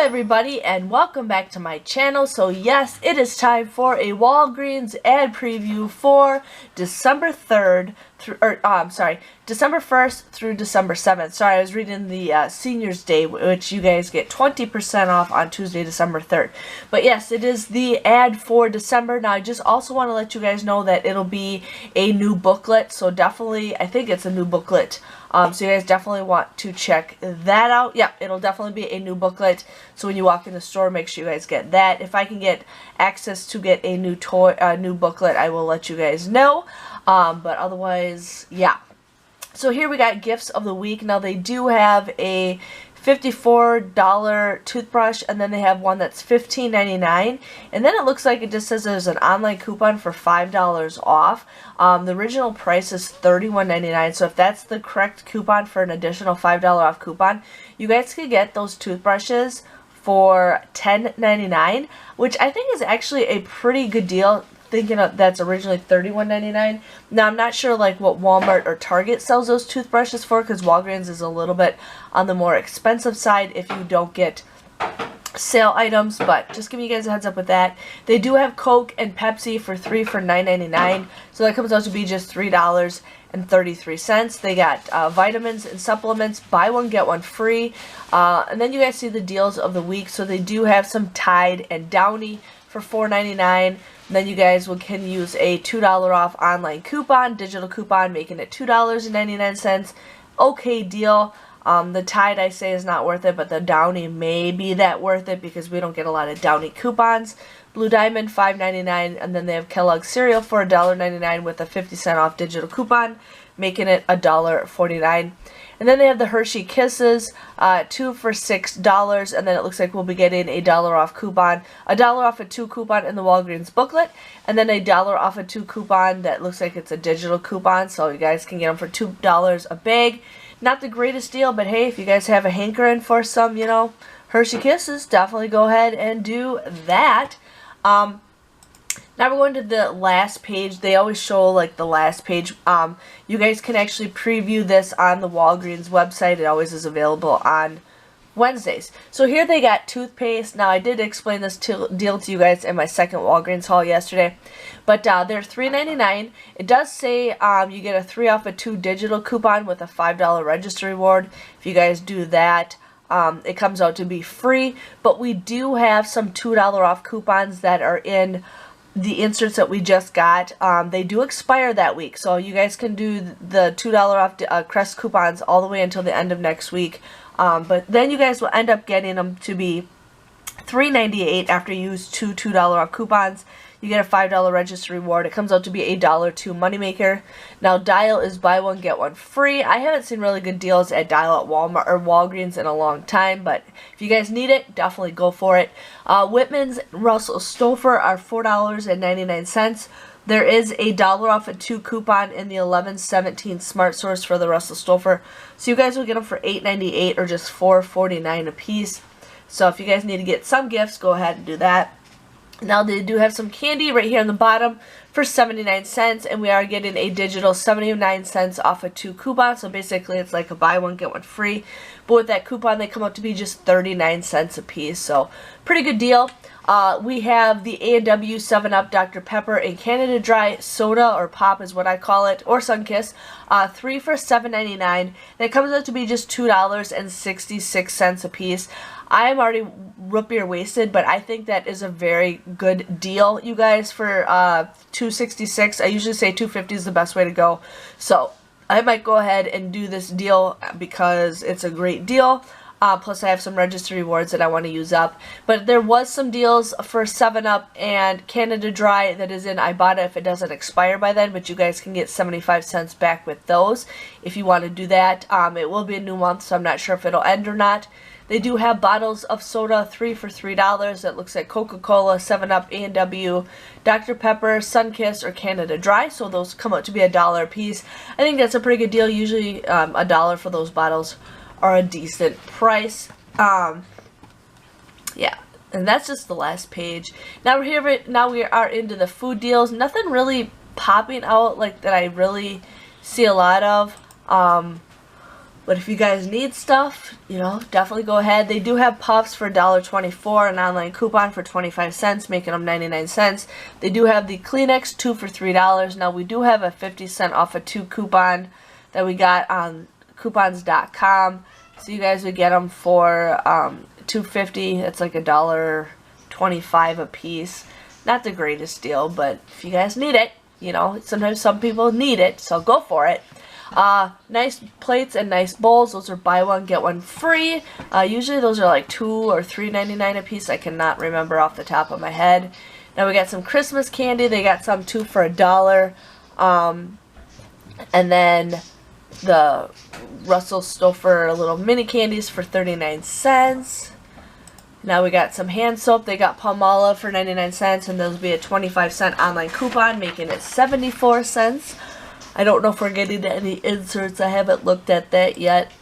everybody, and welcome back to my channel. So yes, it is time for a Walgreens ad preview for December 3rd through, December 1st through December 7th. Sorry, I was reading the Seniors Day, which you guys get 20% off on Tuesday, December 3rd. But yes, it is the ad for December. Now, I just also want to let you guys know that it'll be a new booklet. So definitely, I think it's a new booklet. So you guys definitely want to check that out. Yeah, it'll definitely be a new booklet. So when you walk in the store, make sure you guys get that. If I can get access to get a new new booklet, I will let you guys know. But otherwise, yeah. So here we got gifts of the week. Now they do have a $54 toothbrush, and then they have one that's $15.99, and then it looks like it just says there's an online coupon for $5 off. The original price is $31.99, so if that's the correct coupon for an additional $5 off coupon, you guys could get those toothbrushes for $10.99, which I think is actually a pretty good deal, thinking that's originally $31.99. Now, I'm not sure like what Walmart or Target sells those toothbrushes for, because Walgreens is a little bit on the more expensive side if you don't get sale items, but just giving you guys a heads up with that. They do have Coke and Pepsi for $9.99, so that comes out to be just $3.33. They got vitamins and supplements, buy one get one free, and then you guys see the deals of the week. So they do have some Tide and Downy for $4.99. Then you guys can use a $2 off online coupon, digital coupon, making it $2.99. Okay deal. The Tide, I say, is not worth it, but the Downy may be that worth it because we don't get a lot of Downy coupons. Blue Diamond, $5.99, and then they have Kellogg's cereal for $1.99 with a 50-cent off digital coupon, making it $1.49. And then they have the Hershey Kisses, 2 for $6, and then it looks like we'll be getting a $1 off coupon, $1 off a 2 coupon in the Walgreens booklet, and then a $1 off a 2 coupon that looks like it's a digital coupon, so you guys can get them for $2 a bag. Not the greatest deal, but hey, if you guys have a hankering for some, you know, Hershey Kisses, definitely go ahead and do that. Now we're going to the last page. They always show like the last page. You guys can actually preview this on the Walgreens website. It always is available on Wednesdays. So here they got toothpaste. Now I did explain this deal to you guys in my second Walgreens haul yesterday, but they're $3.99. It does say you get a 3 off a 2 digital coupon with a $5 register reward. If you guys do that, it comes out to be free. But we do have some $2 off coupons that are in the inserts that we just got. They do expire that week, so you guys can do the $2 off Crest coupons all the way until the end of next week. But then you guys will end up getting them to be $3.98 after you use two $2 off coupons. You get a $5 register reward. It comes out to be a $1.02 moneymaker. Now Dial is buy one get one free. I haven't seen really good deals at Dial at Walmart or Walgreens in a long time, but if you guys need it, definitely go for it. Whitman's Russell Stover are $4.99. There is a $1 off a 2 coupon in the 11-17 Smart Source for the Russell Stover. So you guys will get them for $8.98 or just $4.49 a piece. So if you guys need to get some gifts, go ahead and do that. Now they do have some candy right here on the bottom for 79 cents, and we are getting a digital 79 cents off a 2 coupon. So basically it's like a buy one get one free, but with that coupon they come out to be just 39 cents a piece. So pretty good deal. We have the A&W 7-Up Dr. Pepper and Canada Dry soda, or pop is what I call it, or Sunkist, 3 for $7.99. That comes out to be just $2.66 a piece. I am already root beer wasted, but I think that is a very good deal, you guys, for $2.66. I usually say $2.50 is the best way to go. So I might go ahead and do this deal because it's a great deal. Plus I have some register rewards that I want to use up. But there was some deals for 7-Up and Canada Dry that is in Ibotta if it doesn't expire by then, but you guys can get 75 cents back with those if you want to do that. It will be a new month, so I'm not sure if it'll end or not. They do have bottles of soda, 3 for $3. That looks like Coca-Cola, 7-Up, A&W, Dr. Pepper, Sunkist, or Canada Dry. So those come out to be $1 a piece. I think that's a pretty good deal. Usually $1 for those bottles are a decent price. Yeah, and that's just the last page. Now we're here. Now we are into the food deals. Nothing really popping out like that I really see a lot of. But if you guys need stuff, you know, definitely go ahead. They do have puffs for $1.24, an online coupon for 25 cents, making them 99 cents. They do have the Kleenex 2 for $3. Now, we do have a 50-cent off a 2 coupon that we got on coupons.com. So you guys would get them for $2.50. It's like $1.25 a piece. Not the greatest deal, but if you guys need it, you know, sometimes some people need it, so go for it. Nice plates and nice bowls. Those are buy one get one free. Usually those are like $2 or $3.99 a piece. I cannot remember off the top of my head. Now we got some Christmas candy. They got some 2 for $1. And then the Russell Stouffer little mini candies for 39 cents. Now we got some hand soap. They got Palmolive for 99 cents, and those will be a 25-cent online coupon, making it 74 cents. I don't know if we're getting any inserts. I haven't looked at that yet.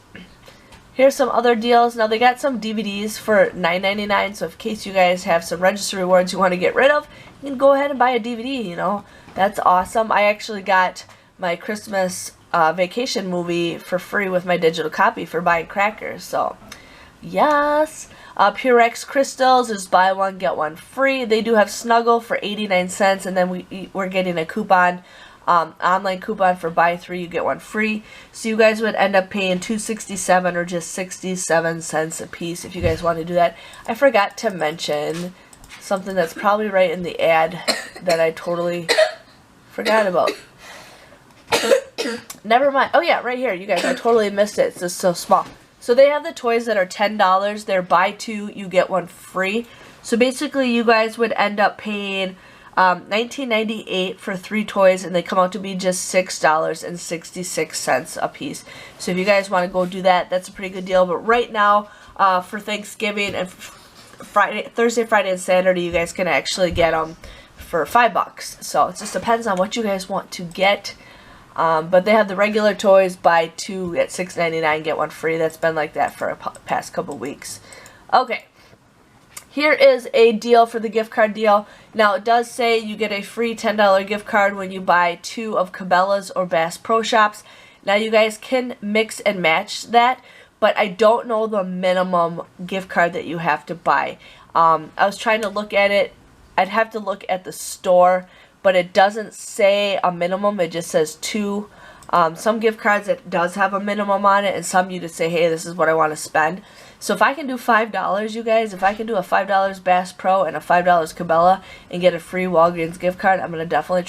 Here's some other deals. Now they got some DVDs for $9.99, so in case you guys have some register rewards you want to get rid of, you can go ahead and buy a DVD, you know. That's awesome. I actually got my Christmas vacation movie for free with my digital copy for buying crackers, so yes. Purex Crystals is buy one get one free. They do have Snuggle for 89 cents, and then we're getting a coupon, online coupon for buy 3 you get 1 free. So you guys would end up paying $2.67 or just 67 cents a piece if you guys want to do that. I forgot to mention something that's probably right in the ad that I totally forgot about. Never mind. Oh yeah, right here, you guys. I totally missed it. It's just so small. So they have the toys that are $10. They're buy 2, you get 1 free. So basically you guys would end up paying $19.98 for 3 toys, and they come out to be just $6.66 a piece. So if you guys want to go do that, that's a pretty good deal. But right now, for Thanksgiving and Thursday, Friday, and Saturday, you guys can actually get them for $5. So it just depends on what you guys want to get. But they have the regular toys, buy 2 at $6.99, get 1 free. That's been like that for the past couple weeks. Okay, here is a deal for the gift card deal. Now, it does say you get a free $10 gift card when you buy 2 of Cabela's or Bass Pro Shops. Now, you guys can mix and match that, but I don't know the minimum gift card that you have to buy. I was trying to look at it. I'd have to look at the store, but it doesn't say a minimum. It just says 2. Some gift cards, it does have a minimum on it, and some you just say, hey, this is what I want to spend. So if I can do $5, you guys, if I can do a $5 Bass Pro and a $5 Cabela and get a free Walgreens gift card, I'm going to definitely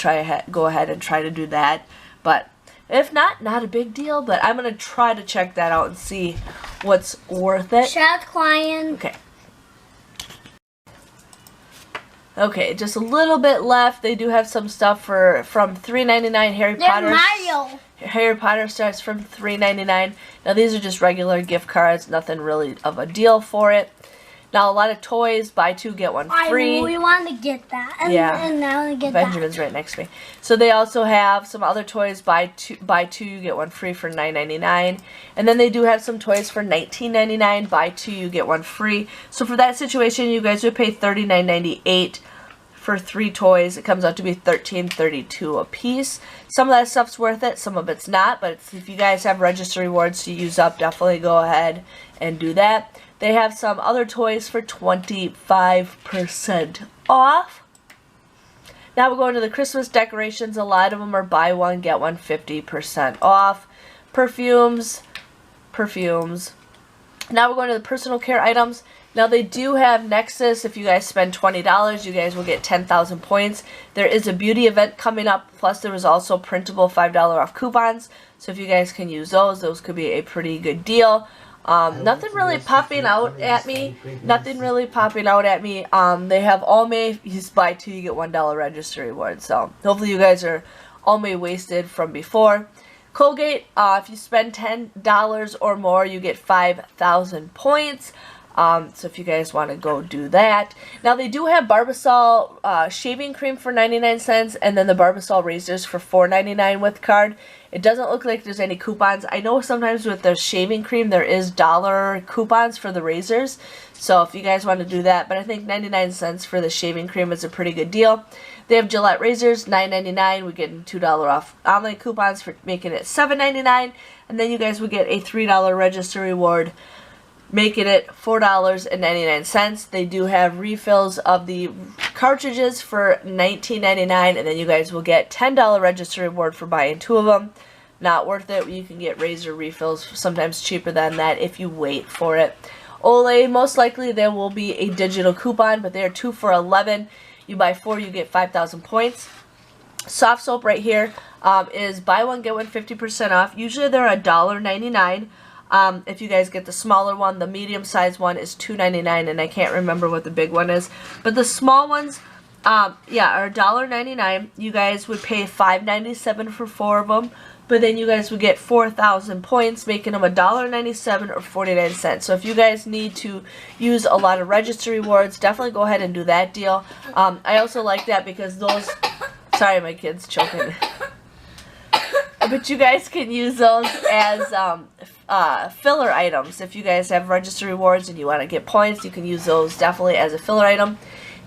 go ahead and try to do that. But if not, not a big deal, but I'm going to try to check that out and see what's worth it. Shout client. Okay. Okay, just a little bit left. They do have some stuff from $3.99. Harry Potter starts from $3.99. Now these are just regular gift cards, nothing really of a deal for it. Now a lot of toys, buy 2 get 1 free. I really want to get that. And I want to get Benjamin's that. right next to me. So they also have some other toys, buy 2 you get 1 free for $9.99. And then they do have some toys for $19.99. Buy 2 you get 1 free. So for that situation, you guys would pay $39.98. For 3 toys. It comes out to be $13.32 a piece. Some of that stuff's worth it, some of it's not, but if you guys have register rewards to use up, definitely go ahead and do that. They have some other toys for 25% off. Now we're going to the Christmas decorations. A lot of them are buy 1 get 1 50% off. Perfumes. Now we're going to the personal care items. Now they do have Nexus. If you guys spend $20, you guys will get 10,000 points. There is a beauty event coming up. Plus there was also Printable $5 off coupons. So if you guys can use those could be a pretty good deal. Nothing really popping out at me. They have All May. You buy 2, you get $1 register reward. So hopefully you guys are All May wasted from before. Colgate, if you spend $10 or more, you get 5,000 points. So if you guys want to go do that. Now they do have Barbasol shaving cream for 99 cents and then the Barbasol razors for $4.99 with card. It doesn't look like there's any coupons. I know sometimes with the shaving cream there is dollar coupons for the razors. So if you guys want to do that, but I think 99 cents for the shaving cream is a pretty good deal. They have Gillette razors, $9.99. We're getting $2 off online coupons for making it $7.99. And then you guys would get a $3 register reward, making it $4.99. They do have refills of the cartridges for $19.99, and then you guys will get $10 register reward for buying 2 of them. Not worth it. You can get razor refills sometimes cheaper than that if you wait for it. Olay, most likely there will be a digital coupon, but they are 2 for $11. You buy 4, you get 5,000 points. Soft soap right here is buy one get one 50% off. Usually they're $1.99. If you guys get the smaller one, the medium sized one is $2.99, and I can't remember what the big one is. But the small ones, yeah, are $1.99. You guys would pay $5.97 for 4 of them, but then you guys would get 4,000 points, making them $1.97 or 49 cents. So if you guys need to use a lot of register rewards, definitely go ahead and do that deal. I also like that because those, sorry, my kid's choking. But you guys can use those as filler items. If you guys have register rewards and you want to get points, you can use those definitely as a filler item.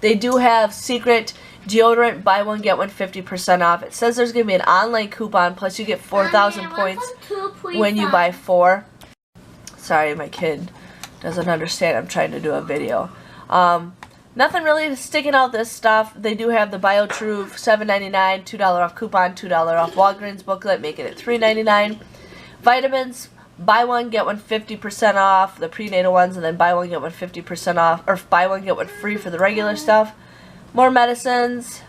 They do have secret deodorant, buy one get one 50% off. It says there's going to be an online coupon, plus you get 4,000 points when you buy 4. Sorry, my kid doesn't understand. I'm trying to do a video. Nothing really sticking out this stuff. They do have the BioTrue $7.99, $2 off coupon, $2 off Walgreens booklet, making it $3.99. Vitamins, buy one get one 50% off, the prenatal ones, and then buy one get one 50% off, or buy one get one free for the regular stuff. More medicines.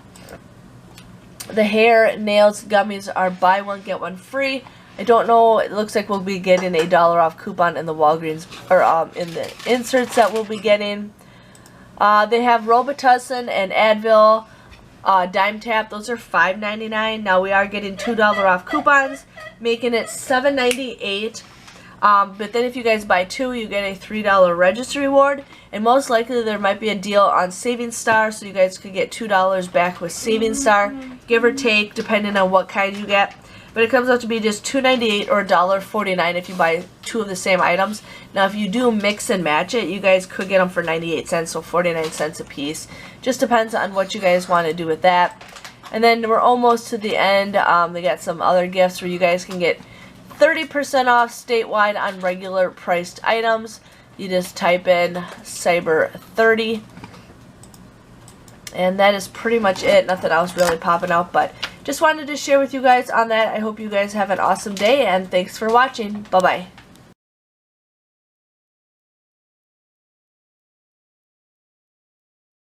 The hair, nails, gummies are buy one get one free. I don't know, it looks like we'll be getting a $1 off coupon in the Walgreens, or in the inserts that we'll be getting. They have Robitussin and Advil, Dime Tap. Those are $5.99. Now we are getting $2 off coupons, making it $7.98. But then if you guys buy 2, you get a $3 register reward. And most likely there might be a deal on Saving Star, so you guys could get $2 back with Saving Star, give or take, depending on what kind you get. But it comes out to be just $2.98 or $1.49 if you buy 2 of the same items. Now if you do mix and match it, you guys could get them for 98 cents, so 49 cents a piece. Just depends on what you guys want to do with that. And then we're almost to the end. They got some other gifts where you guys can get 30% off statewide on regular priced items. You just type in Cyber 30. And that is pretty much it. Nothing else really popping out, but just wanted to share with you guys on that. I hope you guys have an awesome day, and thanks for watching. Bye-bye.